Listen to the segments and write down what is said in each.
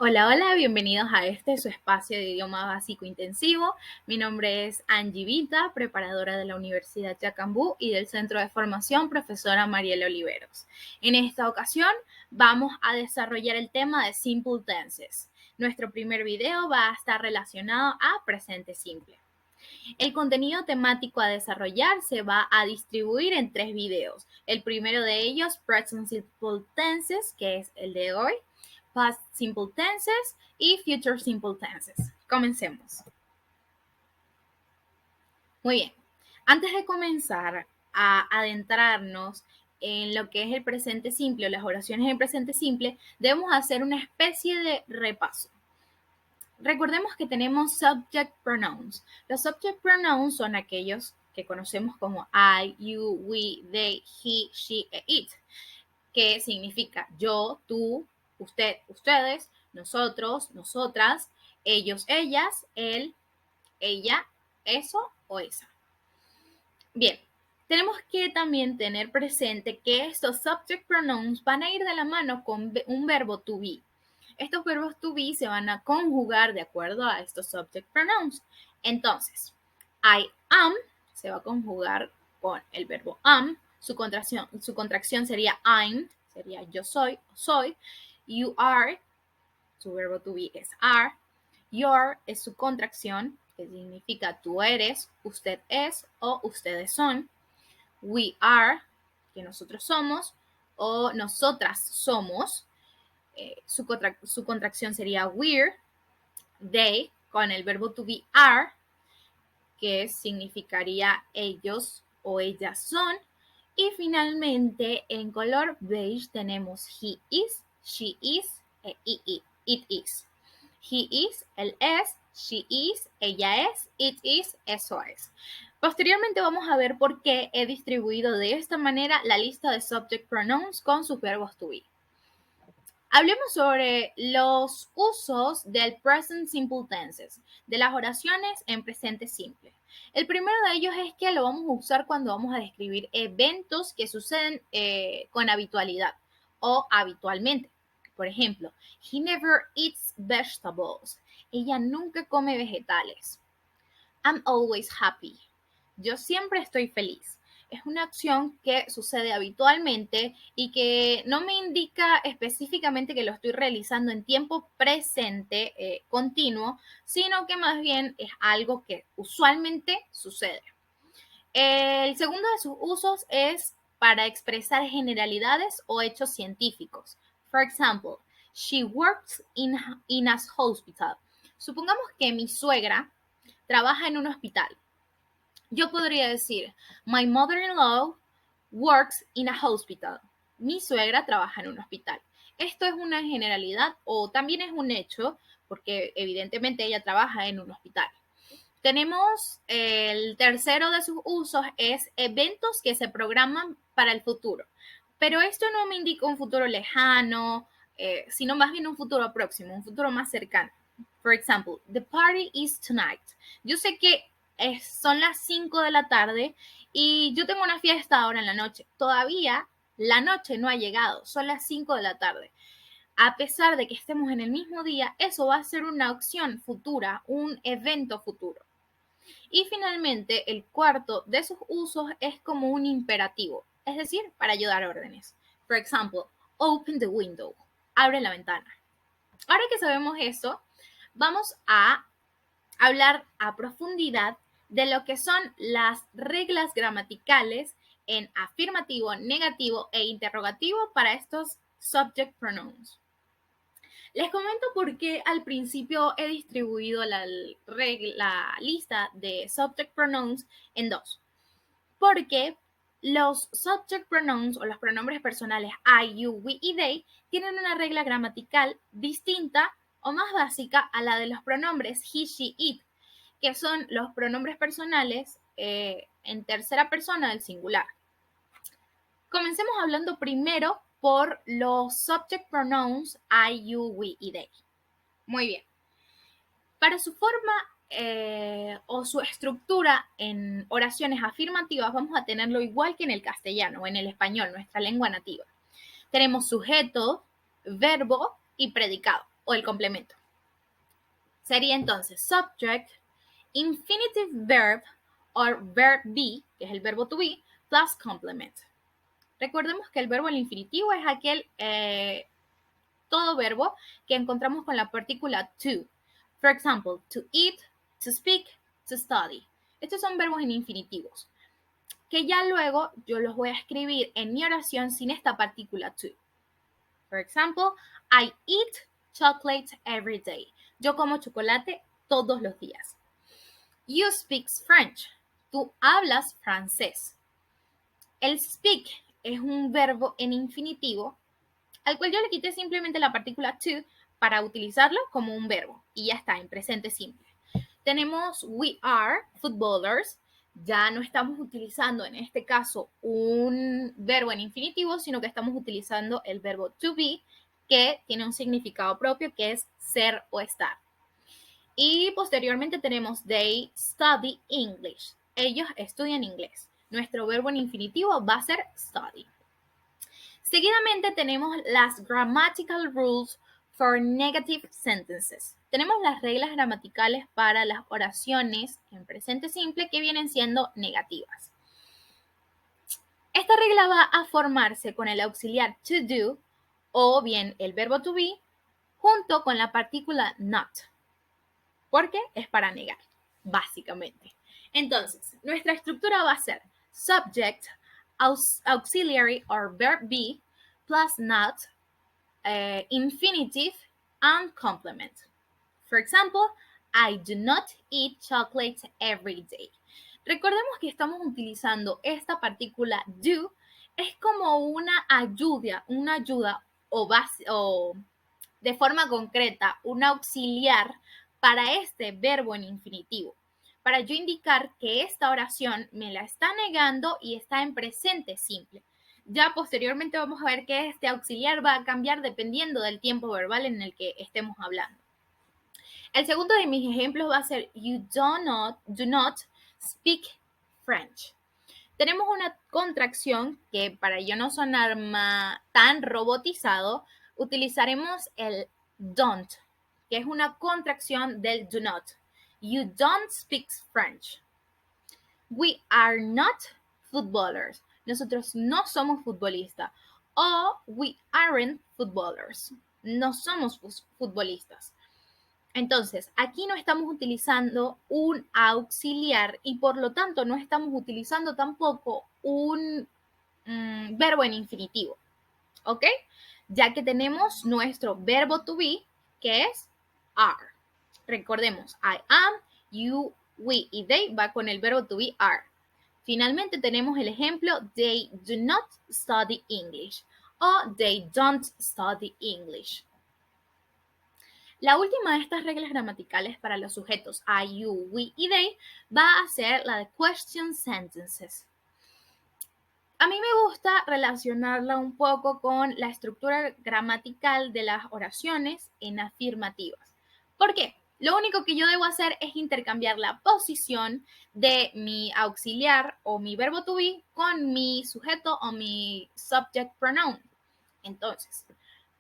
Hola, hola, bienvenidos a su espacio de idioma básico intensivo. Mi nombre es Angie Vita, preparadora de la Universidad Yacambú y del Centro de Formación Profesora Mariela Oliveros. En esta ocasión vamos a desarrollar el tema de Simple Tenses. Nuestro primer video va a estar relacionado a presente simple. El contenido temático a desarrollar se va a distribuir en 3 videos. El primero de ellos, Present Simple Tenses, que es el de hoy, Past Simple Tenses y Future Simple Tenses. Comencemos. Muy bien. Antes de comenzar a adentrarnos en lo que es el presente simple o las oraciones en presente simple, debemos hacer una especie de repaso. Recordemos que tenemos subject pronouns. Los subject pronouns son aquellos que conocemos como I, you, we, they, he, she e it, que significa yo, tú, usted, ustedes, nosotros, nosotras, ellos, ellas, él, ella, eso o esa. Bien, tenemos que también tener presente que estos subject pronouns van a ir de la mano con un verbo to be. Estos verbos to be se van a conjugar de acuerdo a estos subject pronouns. Entonces, I am se va a conjugar con el verbo am. Su contracción sería I'm, sería yo soy, soy. You are, su verbo to be es are. Your es su contracción, que significa tú eres, usted es o ustedes son. We are, que nosotros somos, o nosotras somos. Su contracción sería we're. They, con el verbo to be are, que significaría ellos o ellas son. Y finalmente, en color beige tenemos he is, she is e it is. He is, él es, she is, ella es, it is, eso es. Posteriormente vamos a ver por qué he distribuido de esta manera la lista de subject pronouns con sus verbos to be. Hablemos sobre los usos del present simple tenses, de las oraciones en presente simple. El primero de ellos es que lo vamos a usar cuando vamos a describir eventos que suceden con habitualidad o habitualmente. Por ejemplo, he never eats vegetables. Ella nunca come vegetales. I'm always happy. Yo siempre estoy feliz. Es una acción que sucede habitualmente y que no me indica específicamente que lo estoy realizando en tiempo presente continuo, sino que más bien es algo que usualmente sucede. El segundo de sus usos es para expresar generalidades o hechos científicos. For example, she works in a hospital. Supongamos que mi suegra trabaja en un hospital. Yo podría decir, my mother-in-law works in a hospital. Mi suegra trabaja en un hospital. Esto es una generalidad o también es un hecho, porque evidentemente ella trabaja en un hospital. Tenemos el tercero de sus usos, es eventos que se programan para el futuro. Pero esto no me indica un futuro lejano, sino más bien un futuro próximo, un futuro más cercano. For example, the party is tonight. Yo sé que son las 5 de la tarde y yo tengo una fiesta ahora en la noche. Todavía la noche no ha llegado, son las 5 de la tarde. A pesar de que estemos en el mismo día, eso va a ser una opción futura, un evento futuro. Y finalmente, el cuarto de sus usos es como un imperativo, es decir, para ayudar a órdenes. For example, open the window, abre la ventana. Ahora que sabemos eso, vamos a hablar a profundidad de lo que son las reglas gramaticales en afirmativo, negativo e interrogativo para estos subject pronouns. Les comento por qué al principio he distribuido la lista de subject pronouns en dos. Porque los subject pronouns o los pronombres personales I, you, we y they tienen una regla gramatical distinta o más básica a la de los pronombres he, she, it, que son los pronombres personales en tercera persona del singular. Comencemos hablando primero por los subject pronouns I, you, we y they. Muy bien. Para su forma o su estructura en oraciones afirmativas vamos a tenerlo igual que en el castellano o en el español, nuestra lengua nativa. Tenemos sujeto, verbo y predicado. o el complemento. Sería entonces subject, infinitive verb or verb be, que es el verbo to be, plus complement. Recordemos que el verbo en infinitivo es aquel todo verbo que encontramos con la partícula to. For example, to eat, to speak, to study. Estos son verbos en infinitivos, que ya luego yo los voy a escribir en mi oración sin esta partícula to. For example, I eat chocolate every day. Yo como chocolate todos los días. You speak French. Tú hablas francés. El speak es un verbo en infinitivo al cual yo le quité simplemente la partícula to para utilizarlo como un verbo y ya está, en presente simple. Tenemos we are footballers. Ya no estamos utilizando en este caso un verbo en infinitivo, sino que estamos utilizando el verbo to be, que tiene un significado propio, que es ser o estar. Y posteriormente tenemos they study English. Ellos estudian inglés. Nuestro verbo en infinitivo va a ser study. Seguidamente tenemos las grammatical rules for negative sentences. Tenemos las reglas gramaticales para las oraciones en presente simple que vienen siendo negativas. Esta regla va a formarse con el auxiliar to do o bien el verbo to be junto con la partícula not, porque es para negar, básicamente. Entonces, nuestra estructura va a ser subject, auxiliary or verb be, plus not, infinitive, and complement. For example, I do not eat chocolate every day. Recordemos que estamos utilizando esta partícula do, es como una ayuda o de forma concreta, un auxiliar para este verbo en infinitivo, para yo indicar que esta oración me la está negando y está en presente simple. Ya posteriormente vamos a ver que este auxiliar va a cambiar dependiendo del tiempo verbal en el que estemos hablando. El segundo de mis ejemplos va a ser you do not speak French. Tenemos una contracción que para yo no sonar tan robotizado, utilizaremos el don't, que es una contracción del do not. You don't speak French. We are not footballers. Nosotros no somos futbolistas. O we aren't footballers. No somos futbolistas. Entonces, aquí no estamos utilizando un auxiliar y por lo tanto no estamos utilizando tampoco un verbo en infinitivo. ¿Ok? Ya que tenemos nuestro verbo to be, que es are. Recordemos, I am, you, we y they va con el verbo to be are. Finalmente tenemos el ejemplo, they do not study English o they don't study English. La última de estas reglas gramaticales para los sujetos I, you, we y they va a ser la de question sentences. A mí me gusta relacionarla un poco con la estructura gramatical de las oraciones en afirmativas. ¿Por qué? Lo único que yo debo hacer es intercambiar la posición de mi auxiliar o mi verbo to be con mi sujeto o mi subject pronoun. Entonces,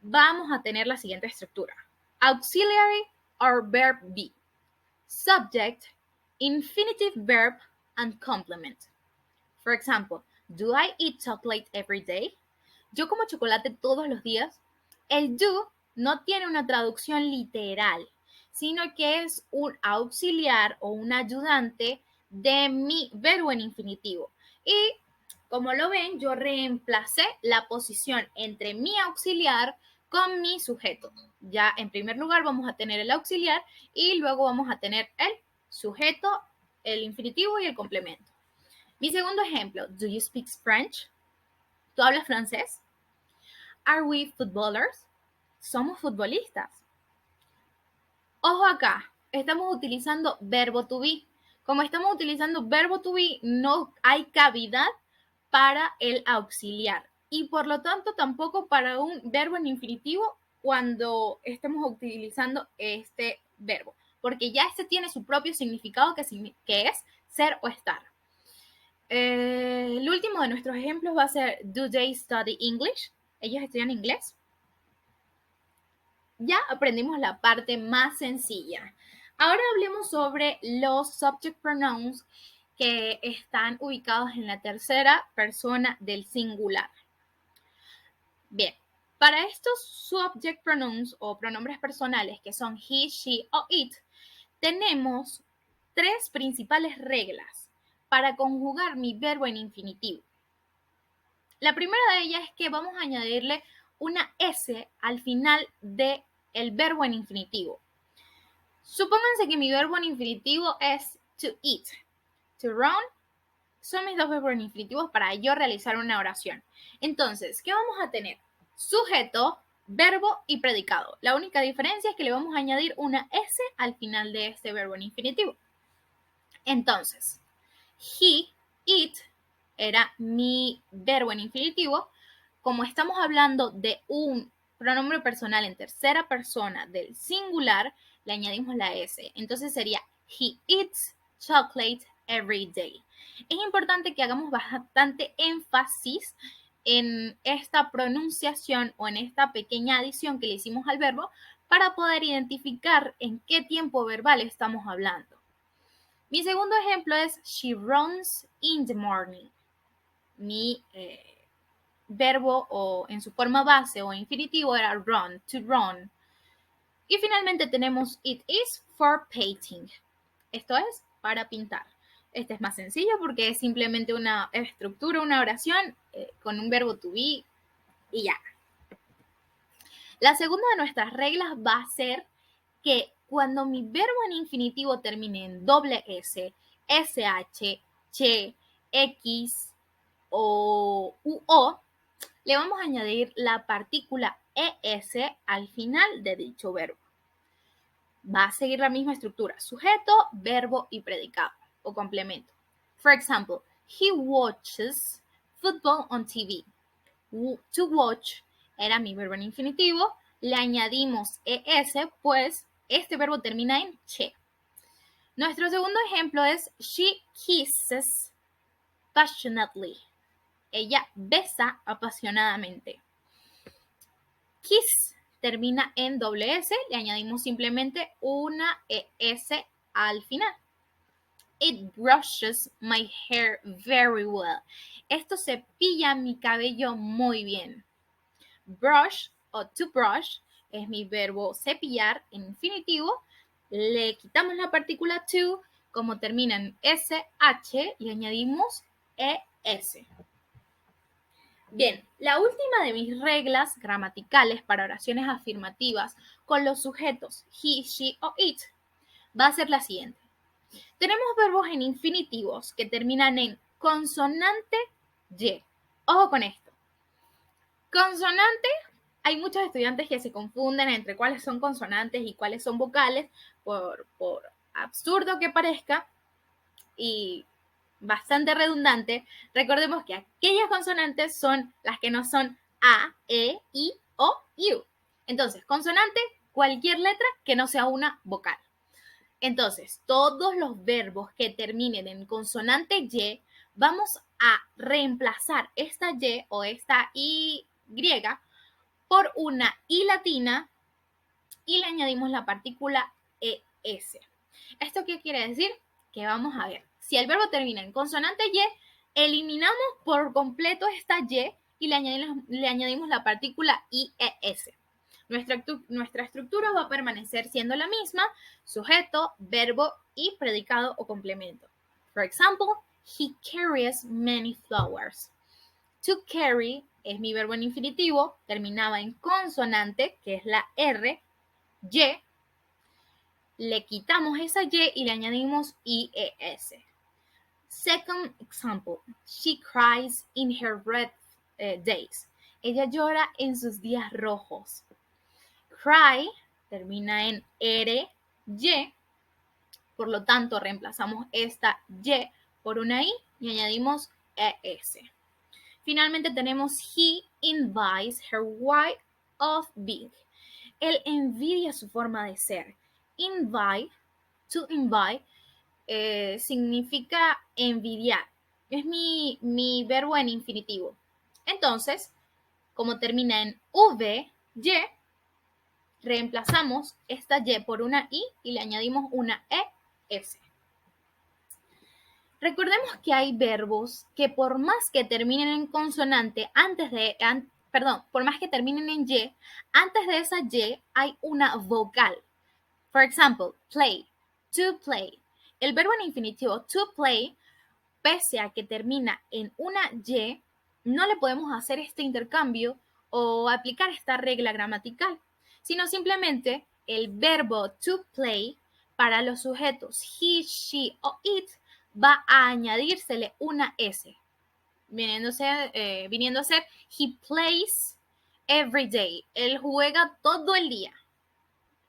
vamos a tener la siguiente estructura. Auxiliary or verb be. Subject, infinitive verb, and complement. For example, do I eat chocolate every day? Yo como chocolate todos los días. El do no tiene una traducción literal, sino que es un auxiliar o un ayudante de mi verbo en infinitivo. Y como lo ven, yo reemplacé la posición entre mi auxiliar con mi sujeto. Ya en primer lugar vamos a tener el auxiliar y luego vamos a tener el sujeto, el infinitivo y el complemento. Mi segundo ejemplo, do you speak French? ¿Tú hablas francés? Are we footballers? ¿Somos futbolistas? Ojo acá, estamos utilizando verbo to be. Como estamos utilizando verbo to be, no hay cavidad para el auxiliar y por lo tanto tampoco para un verbo en infinitivo cuando estemos utilizando este verbo, porque ya este tiene su propio significado que es ser o estar. El último de nuestros ejemplos va a ser do they study English? ¿Ellos estudian inglés? ya aprendimos la parte más sencilla. Ahora hablemos sobre los subject pronouns que están ubicados en la tercera persona del singular. Bien, para estos subject pronouns o pronombres personales que son he, she o it, tenemos tres principales reglas para conjugar mi verbo en infinitivo. La primera de ellas es que vamos a añadirle una S al final del verbo en infinitivo. Supónganse que mi verbo en infinitivo es to eat. To run son mis dos verbos en infinitivos para yo realizar una oración. Entonces, ¿qué vamos a tener? Sujeto, verbo y predicado. La única diferencia es que le vamos a añadir una S al final de este verbo en infinitivo. Entonces, he, it, era mi verbo en infinitivo. Como estamos hablando de un pronombre personal en tercera persona del singular, le añadimos la S. Entonces sería, he eats chocolate every day. Es importante que hagamos bastante énfasis en esta pronunciación o en esta pequeña adición que le hicimos al verbo para poder identificar en qué tiempo verbal estamos hablando. Mi segundo ejemplo es she runs in the morning. Mi verbo o en su forma base o infinitivo era run, to run. Y finalmente tenemos it is for painting. Esto es para pintar. Este es más sencillo porque es simplemente una estructura, una oración con un verbo to be y ya. La segunda de nuestras reglas va a ser que cuando mi verbo en infinitivo termine en doble S, SH, CH, X o UO, le vamos a añadir la partícula ES al final de dicho verbo. Va a seguir la misma estructura, sujeto, verbo y predicado o complemento. For example, he watches football on TV. To watch era mi verbo en infinitivo, le añadimos ES, pues este verbo termina en che. Nuestro segundo ejemplo es she kisses passionately. Ella besa apasionadamente. Kiss termina en doble S, le añadimos simplemente una ES al final. It brushes my hair very well. Esto cepilla mi cabello muy bien. Brush o to brush es mi verbo cepillar en infinitivo. Le quitamos la partícula to, como termina en SH, y añadimos ES. Bien, la última de mis reglas gramaticales para oraciones afirmativas con los sujetos he, she o it va a ser la siguiente. Tenemos verbos en infinitivos que terminan en consonante y. Ojo con esto. Consonante, hay muchos estudiantes que se confunden entre cuáles son consonantes y cuáles son vocales, por absurdo que parezca y bastante redundante. Recordemos que aquellas consonantes son las que no son A, E, I, O, U. Entonces, consonante, cualquier letra que no sea una vocal. Entonces, todos los verbos que terminen en consonante Y, vamos a reemplazar esta Y o esta Y por una I latina y le añadimos la partícula ES. ¿Esto qué quiere decir? Que vamos a ver. Si el verbo termina en consonante Y, eliminamos por completo esta Y y le añadimos la partícula IES. Nuestra estructura va a permanecer siendo la misma, sujeto, verbo y predicado o complemento. For example, he carries many flowers. To carry es mi verbo en infinitivo, terminaba en consonante, que es la R, Y. Le quitamos esa Y y le añadimos IES. Second example, she cries in her red days. Ella llora en sus días rojos. Cry termina en R, Y, por lo tanto reemplazamos esta Y por una I y añadimos ES. Finalmente tenemos he envies her way of being. Él envidia su forma de ser. Envy, to envy, significa envidiar. Es mi verbo en infinitivo. Entonces, como termina en V, Y, reemplazamos esta Y por una I y le añadimos una ES. Recordemos que hay verbos que por más que terminen en consonante, por más que terminen en Y, antes de esa Y hay una vocal. For example, play, to play. El verbo en infinitivo to play, pese a que termina en una Y, no le podemos hacer este intercambio o aplicar esta regla gramatical, sino simplemente el verbo to play para los sujetos he, she o it va a añadírsele una S, viniendo a ser he plays every day. Él juega todo el día.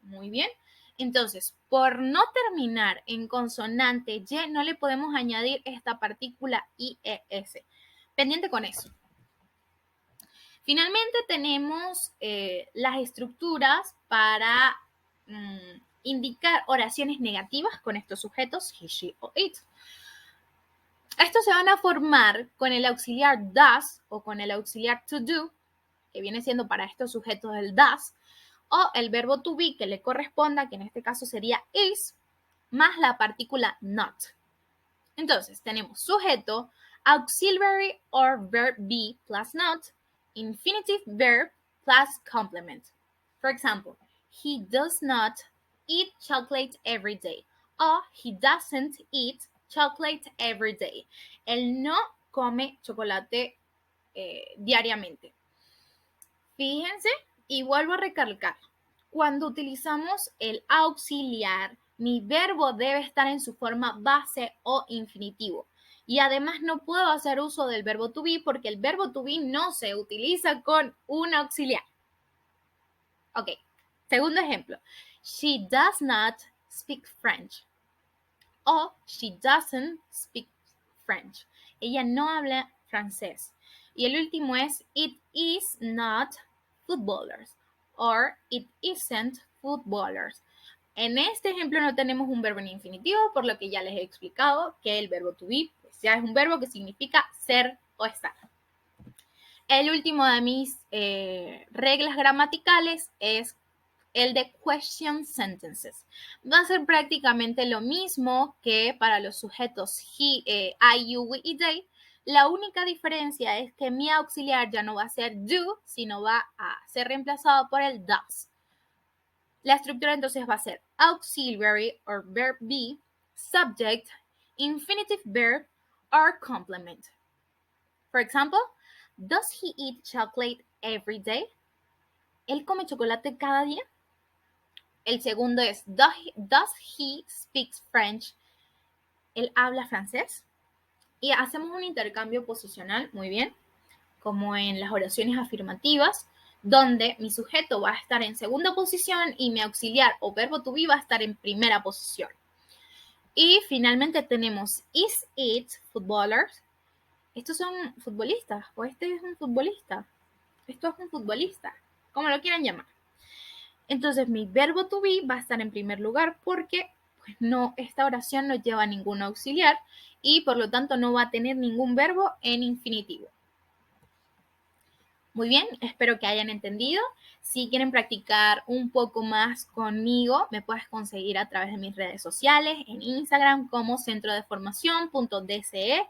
Muy bien. Entonces, por no terminar en consonante Y, no le podemos añadir esta partícula IES. Pendiente con eso. Finalmente tenemos las estructuras para indicar oraciones negativas con estos sujetos, he, she o it. Estos se van a formar con el auxiliar does o con el auxiliar to do, que viene siendo para estos sujetos el does, o el verbo to be que le corresponda, que en este caso sería is, más la partícula not. Entonces, tenemos sujeto, auxiliary or verb be plus not, infinitive verb plus complement. For example, he does not eat chocolate every day. O he doesn't eat chocolate every day. Él no come chocolate diariamente. Fíjense, y vuelvo a recalcar, cuando utilizamos el auxiliar, mi verbo debe estar en su forma base o infinitivo. Y además no puedo hacer uso del verbo to be porque el verbo to be no se utiliza con un auxiliar. Ok, segundo ejemplo. She does not speak French. O she doesn't speak French. Ella no habla francés. Y el último es it is not footballers or it isn't footballers. En este ejemplo no tenemos un verbo en infinitivo, por lo que ya les he explicado que el verbo to be pues, ya es un verbo que significa ser o estar. El último de mis reglas gramaticales es el de question sentences. Va a ser prácticamente lo mismo que para los sujetos he, I, you, we y they. La única diferencia es que mi auxiliar ya no va a ser do, sino va a ser reemplazado por el does. La estructura entonces va a ser auxiliary or verb be, subject, infinitive verb, or complement. For example, does he eat chocolate every day? ¿Él come chocolate cada día? El segundo es, does he speak French? ¿Él habla francés? Y hacemos un intercambio posicional, muy bien, como en las oraciones afirmativas, donde mi sujeto va a estar en segunda posición y mi auxiliar o verbo to be va a estar en primera posición. Y finalmente tenemos, is it footballers? ¿Estos son futbolistas? ¿O este es un futbolista? Esto es un futbolista, como lo quieran llamar. Entonces mi verbo to be va a estar en primer lugar porque pues, esta oración no lleva ningún auxiliar y por lo tanto no va a tener ningún verbo en infinitivo. Muy bien, espero que hayan entendido. Si quieren practicar un poco más conmigo, me puedes conseguir a través de mis redes sociales, en Instagram como centrodeformacion.dce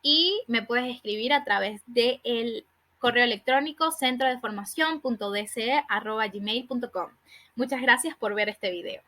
y me puedes escribir a través del correo electrónico centrodeformacion.dce@gmail.com. Muchas gracias por ver este video.